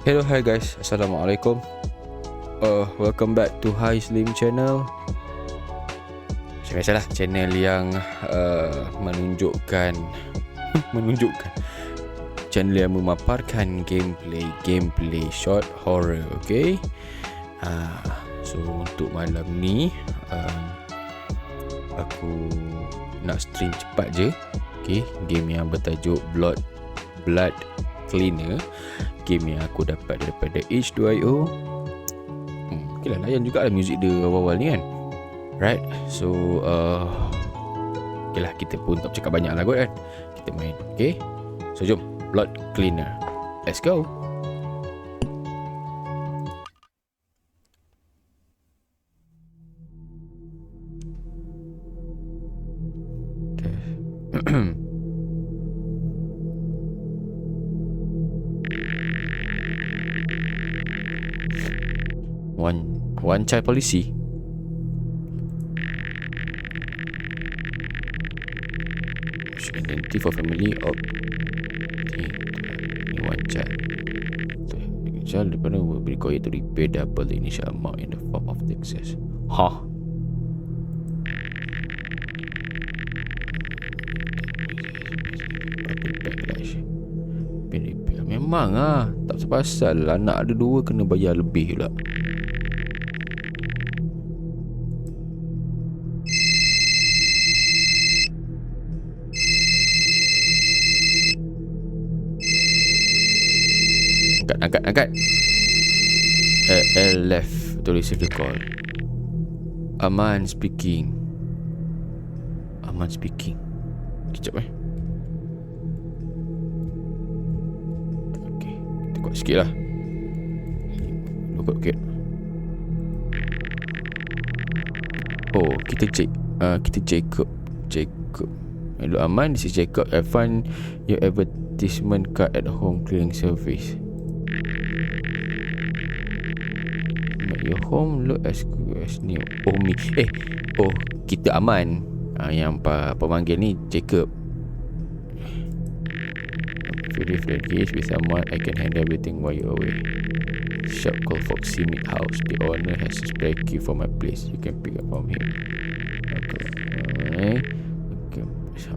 Hello, hi guys. Assalamualaikum. Welcome back to Hi Slim channel. Macam biasalah, channel yang menunjukkan channel yang memaparkan gameplay short horror. Okay. So untuk malam ni aku nak stream cepat je. Okay, game yang bertajuk Blood Cleaner. Game yang aku dapat daripada H2IO. Okay lah, layan juga lah muzik dia awal-awal ni kan. Right. So okay lah, kita pun tak cakap banyak lah kot kan. Kita main. Okay. So jom, Blood Cleaner. Let's go. Okay. One child policy. Identity for family of one child. The child dependent will be required to repay double the initial amount in the form of taxes. Memang tak sepasal anak ada dua kena bayar lebih pula. Angkat. Left to receive the call. Aman speaking. Kejap Okay, kita kuat sikit lah. Okay. Oh, kita Jacob. Hello Aman, this is Jacob. I find your advertisement card at home cleaning service. Make your home look as good as new. Oh me. Kita Aman. Yang pemanggil ni Jacob. If you live that case with someone, I can handle everything while you're away. Shop called Foxy Meat House. The owner has a spare key for my place. You can pick up from him.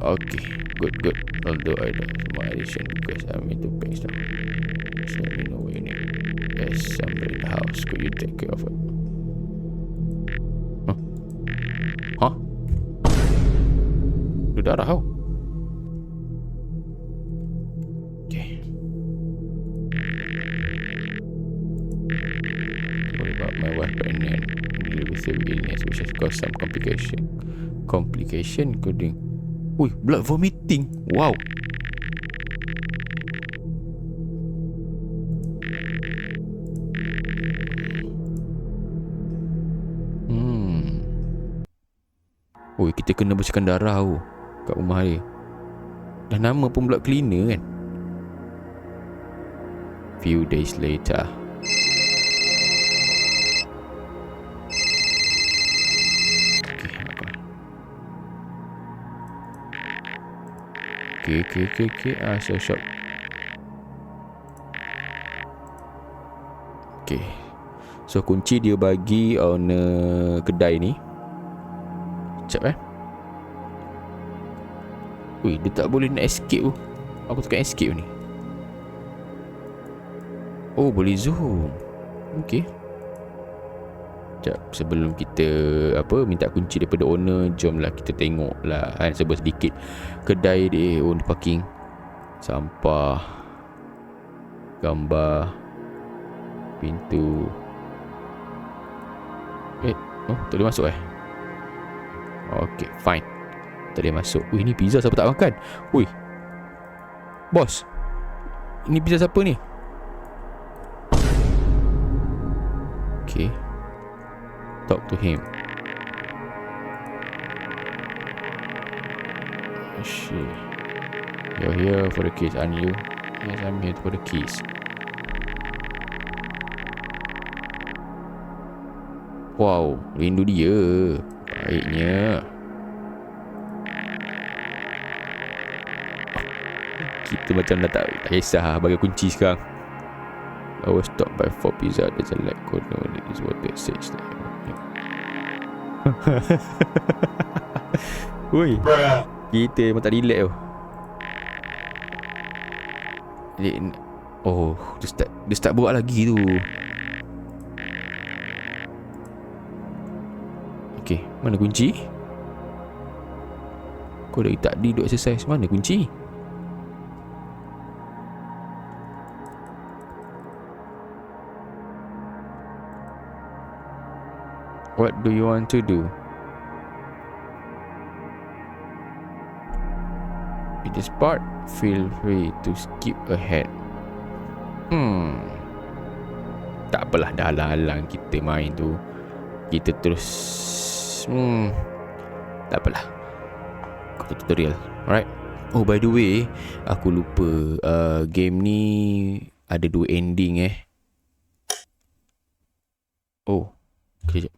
Okay. Good. Although I don't have my addition because I need to pay stuff. Just let me know what you need. There's somebody in the house. Could you take care of it? Huh? Dia darah tau. Okay. What about my wife pregnant? Deal with the illness which has caused some complication including blood vomiting. Wow. Kita kena bersihkan darah kat rumah dia. Dah nama pun Blood Cleaner kan. Few days later. Okay. So shop. Okay. So kunci dia bagi owner kedai ni. Sekejap dia tak boleh nak escape tu. Aku tekan escape ni. Boleh zoom. Okay. Sekejap, sebelum kita minta kunci daripada owner, jomlah kita tengok lah sedikit kedai dia. Di parking. Sampah. Gambar. Pintu. Tak boleh masuk Okay, fine. Tak boleh masuk. Ni pizza siapa tak makan? Bos, ini pizza siapa ni? Okay. Talk to him. Shit. You're here for the keys, aren't you? Yes, I'm here for the keys. Wow, rindu dia. Baiknya. kita macam dah tak kisah lah, bagi kunci sekarang. I was stopped by 4 pizza. There's a light code. No, it is what they say. Ui, kita memang tak relax tu. Oh, dia start buat lagi tu. Okay, mana kunci? Kau dari tadi duk exercise. Mana kunci? What do you want to do? With this part, feel free to skip ahead. Tak apalah, dah halang-halang kita main tu. Kita terus tak apalah. Kau tutorial. Alright. Oh, by the way, aku lupa game ni ada 2 ending Oh, okay, jap.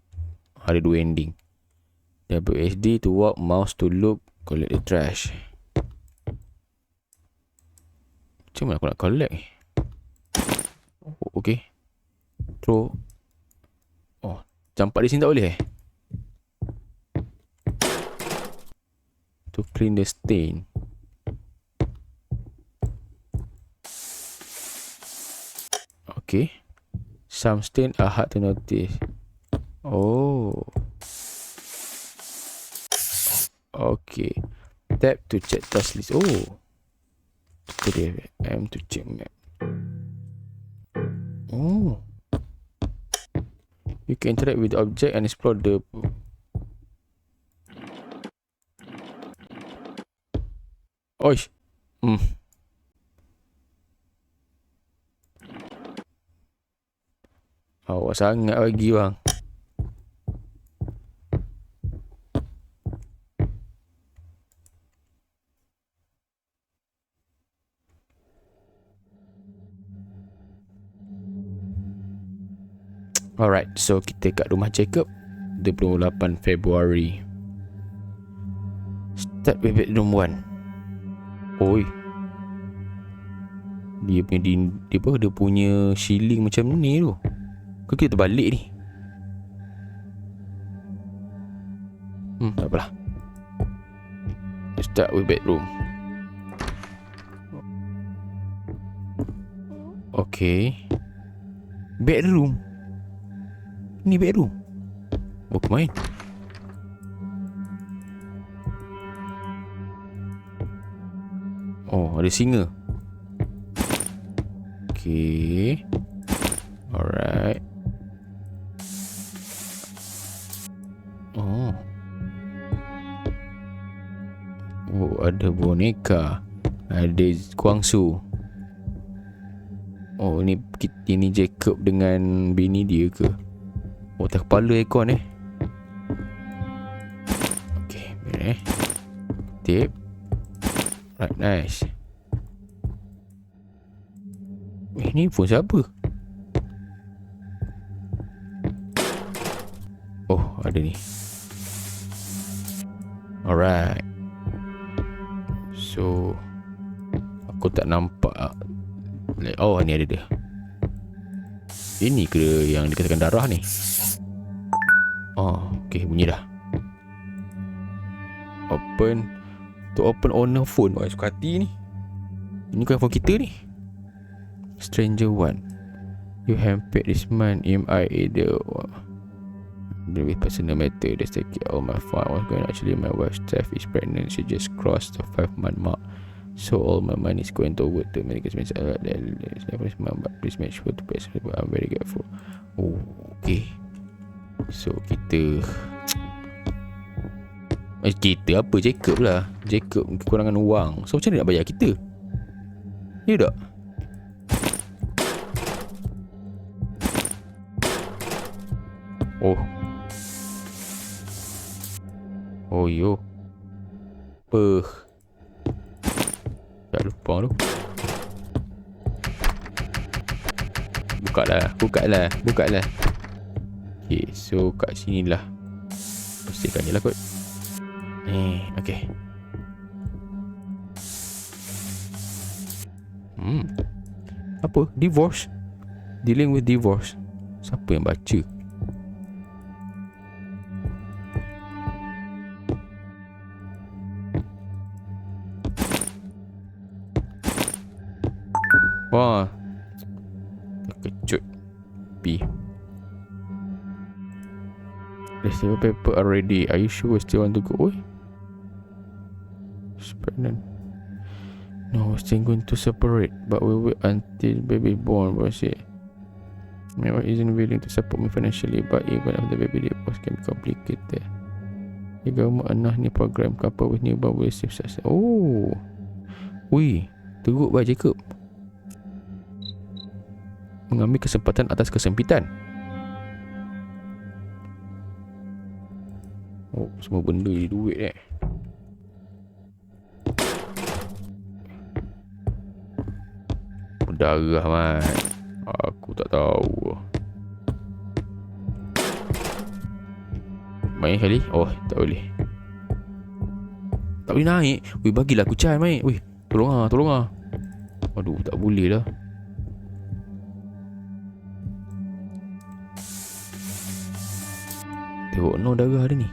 Ada 2 ending. WSD to walk, mouse to loop, collect the trash. Macam mana aku nak collect? Oh, okay. Throw. Oh, campak di sini tak boleh To clean the stain. Okay. Some stain are hard to notice. Oh. Okay. Tap to check task list. Oh. Itu dia. M to check map. Oh. You can interact with the object and explore the... Oish. Awak sangat bagi bang. Alright, so kita kat rumah Jacob 28 Februari. Start with bedroom 1. Oi. Dia punya ceiling macam ni tu. Kau kita terbalik ni. Tak apalah. Start with bedroom. Okay. Bedroom. Ni bedroom. Oh, main. Oh, ada singa. Okay. Alright. Oh, ada boneka. Ada Guangsu. Oh, ini Jacob dengan bini dia ke? Oh, tak kepala aircon Okay, boleh tip. Right, nice. Ni phone siapa? Oh, ada ni. Alright. So, aku tak nampak. Oh, ni ada dia. Ini ke yang dikatakan darah ni? Oh, okay, bunyi dah. Open. To open owner phone. Oh, suka hati ni. Ini kan phone kita ni. Stranger one. You have paid this month EMI either with personal matter. That's take it all my phone. I was going actually my wife's theft is pregnant. She just crossed the 5-month mark. So all my money is going toward the medical expenses. But please make sure to pay. I'm very grateful. Oh, okay. So kita apa? Jacob lah. Jacob kekurangan wang. So macam mana nak bayar kita? Ya tak? Oh. Oh yo. Tak lupa tu. Buka lah. Okay, so kat sini lah. Pastikan je lah kot. Okay. Apa? Divorce? Dealing with divorce. Siapa yang baca? Wah, terkejut. P. The paper are ready. Are you sure we still want to go? Pregnant. No, we're still going to separate, but we'll wait until baby born. Was it? My wife isn't willing to support me financially, but even after the baby divorce can be complicated. The government announced new program couple with newborn will receive success. Oh, wih, teruk bah Jacob. Mengambil kesempatan atas kesempitan. Oh, semua benda jadi duit Berdarah man. Aku tak tahu. Main kali? Oh, tak boleh. Tak boleh naik. Weh, bagilah aku chance main. Weh, tolong ah. Aduh, tak boleh lah. Tengok no darah dia ni.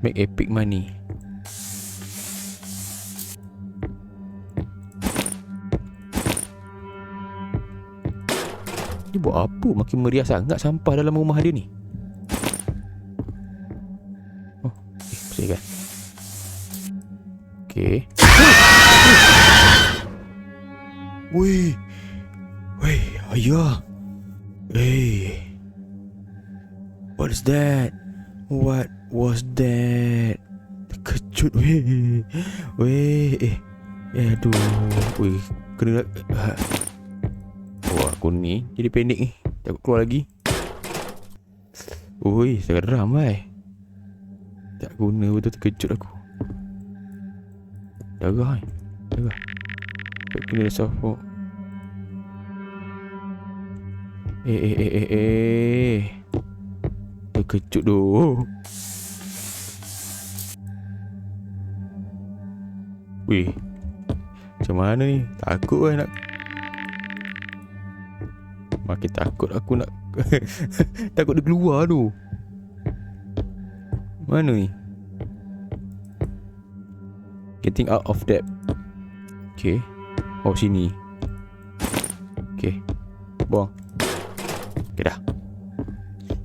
Make epic money. Dia buat apa? Makin meriah sangat sampah dalam rumah dia ni. Oh, bersihkan. Okay. Weh, ayah. Hey, what is that? What was that? Terkejut weh. Aduh, weh, kena. Wah, aku ni jadi panik ni. Takut keluar lagi. Oi, seram tak guna betul, terkejut aku. Darah. Tak kena safok. Terkejut doh. Weh, macam mana ni? Takut nak. Makin takut aku nak. Takut dia keluar tu. Mana ni? Getting out of that. Okay. Oh, sini. Okay, buang. Okay dah.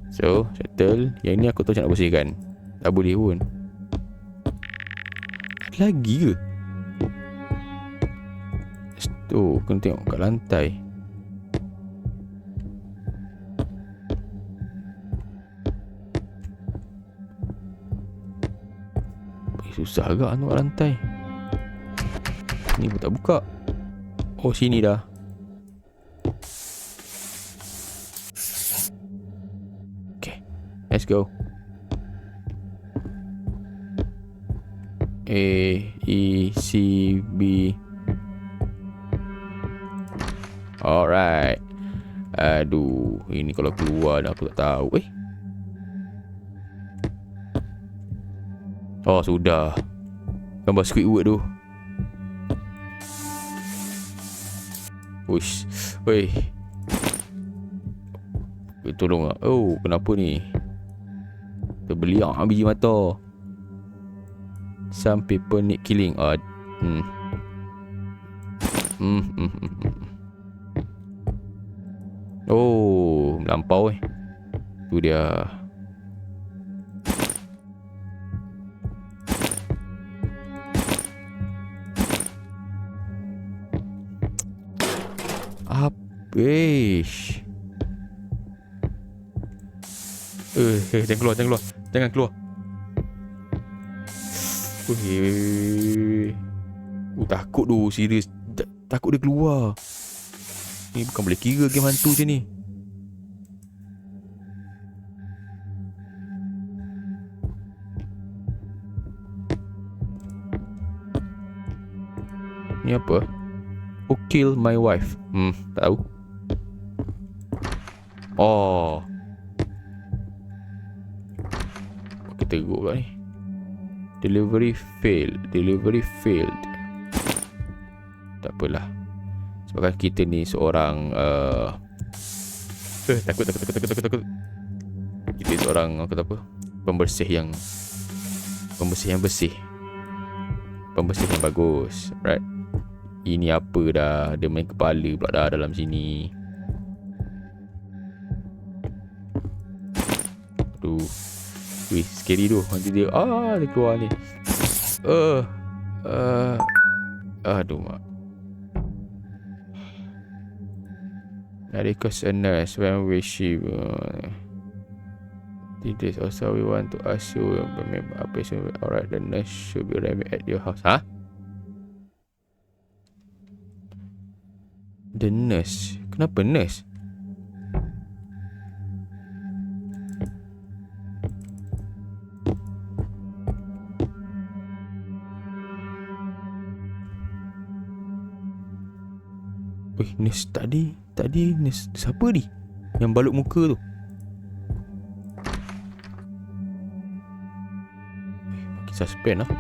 So, settle. Yang ni aku tahu macam nak bersihkan. Tak boleh pun. Lagi ke? Tu, kena tengok kat lantai. Susah agak nak lantai. Ni pun tak buka. Oh, sini dah. Okay, let's go. A, E, C, B. Alright. Aduh, ini kalau keluar dah aku tak tahu. Oh, sudah. Gambar Squidward tu. Uish. Weh. Tolong lah. Oh, kenapa ni? Terbeliak biji mata. Some people need killing. Oh, melampau tu dia. Apish. Jangan keluar. Takut tu, serius. Takut dia keluar. Ni bukan boleh kira game hantu je ni. Ni apa? Who killed my wife? Tahu. Oh. Okay, teruk pula ni. Delivery failed. Tak apalah. Sebab kita ni seorang takut. Kita seorang pembersih yang bersih. Pembersih yang bagus. Right. Ini apa dah? Dia main kepala pula dah dalam sini. Aduh. Wih, scary tu. Nanti dia dia keluar ni. Aduh mak. Narikos a nurse when we she this also we want to ask you apa alright, the nurse should be arriving at your house. The nurse. Kenapa nurse? Wih, nurse tadi nurse siapa ni? Yang balut muka tu. Makin suspend lah.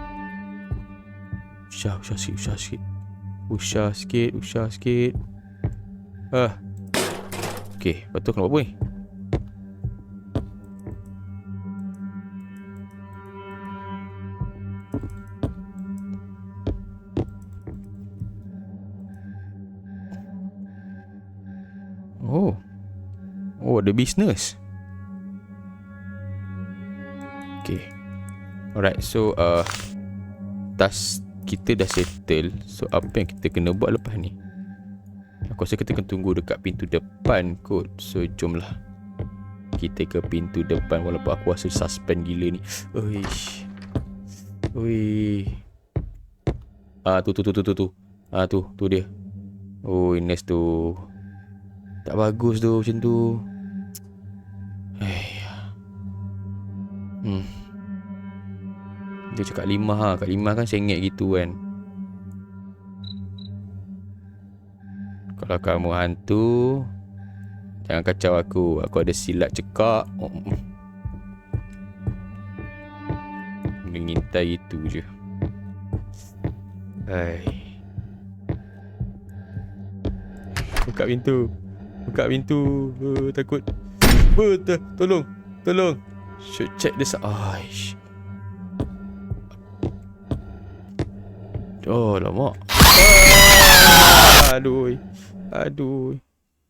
Usah sikit. Okay, lepas tu kena buat apa ni? Oh, ada business. Okay. Alright, so task kita dah settle. So apa yang kita kena buat lepas ni? Aku rasa kita kena tunggu dekat pintu depan kot. So jomlah kita ke pintu depan. Walaupun aku rasa suspend gila ni. Ui. Tu dia. Oh, nest tu. Tak bagus tu macam tu. Dia cakap 5 kat 5 kan sengit gitu kan. Kalau kamu hantu, jangan kacau aku. Aku ada silat cekak. Mengintai itu je. Buka pintu. Takut. Tolong. Should check this out. Oh, lama. Aduh.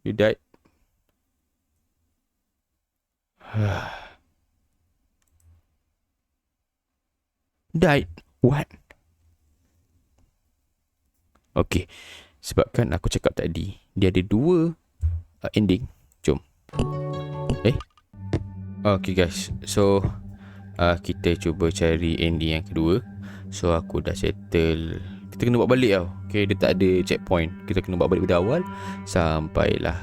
You died. Died? What? Okay. Sebabkan aku cakap tadi, dia ada 2 ending. Jom. Okay guys. So kita cuba cari ending yang kedua. So aku dah settle. Kita kena buat balik tau. Okay, dia tak ada checkpoint. Kita kena buat balik dari awal sampailah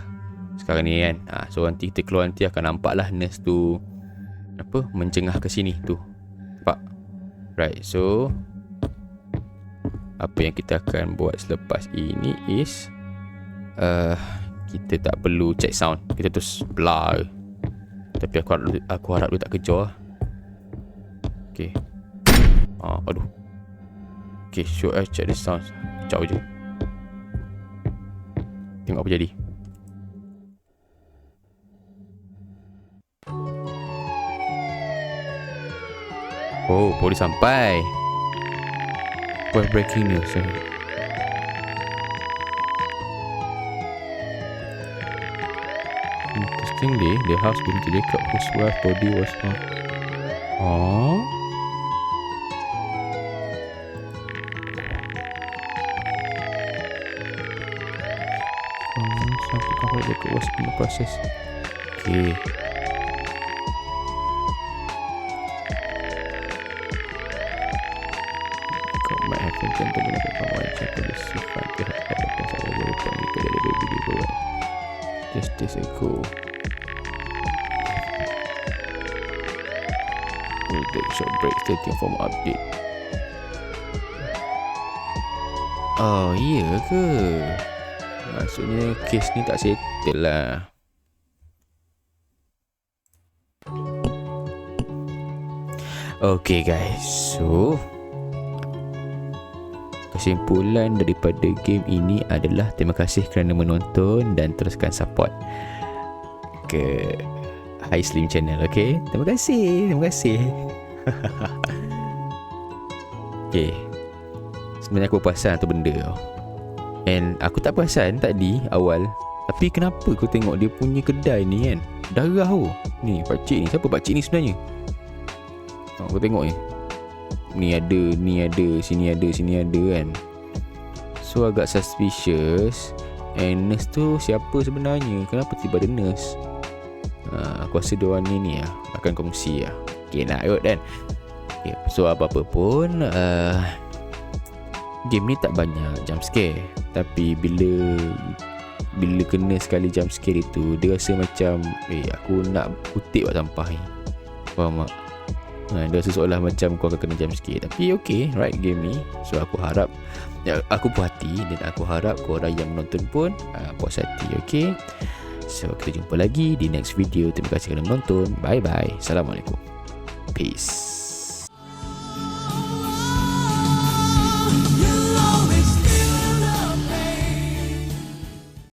sekarang ni kan. So nanti kita keluar, nanti akan nampak lah nurse tu mencengah ke sini tu. Nampak? Right, so apa yang kita akan buat selepas ini is kita tak perlu check sound. Kita terus blah. Tapi aku harap dia tak kejar. Okay. Aduh. Okay, show us check the sound. Kejap je. Tengok apa jadi. Oh, polis sampai. Buat breaking news. Interestingly, the house being to Jacob whose wife body was found. Something covered Jacob was in the process. Okay. Jacob might have intended to benefit from one check for this fund to help out the things that were reported to the baby giveaway just days ago. We'll take a short break, stay tuned for more update. Oh, iya ke? Maksudnya kes ni tak settle lah. Okay guys, so kesimpulan daripada game ini adalah terima kasih kerana menonton dan teruskan support ke Hi Slim Channel. Okay, terima kasih. Okay, sebenarnya aku perasan satu benda tau, and aku tak perasan tadi awal, tapi kenapa aku tengok dia punya kedai ni kan darah tu. Ni pakcik ni, siapa pakcik ni sebenarnya? Aku tengok ni ada, sini ada kan. So agak suspicious. And nurse tu siapa sebenarnya? Kenapa tiba ada nurse? Aku rasa diorang ni lah akan kongsi lah. Okay nak kot kan. Okay, so apa-apa pun game ni tak banyak jump scare, tapi bila kena sekali jump scare itu, dia rasa macam aku nak kutip kat sampah ni. Faham tak? Dia rasa seolah macam kau akan kena jump scare. Tapi okay, right game ni. So aku harap aku puas hati, dan aku harap korang yang menonton pun puas hati. Okay, so kita jumpa lagi di next video. Terima kasih kerana menonton. Bye bye. Assalamualaikum. Peace.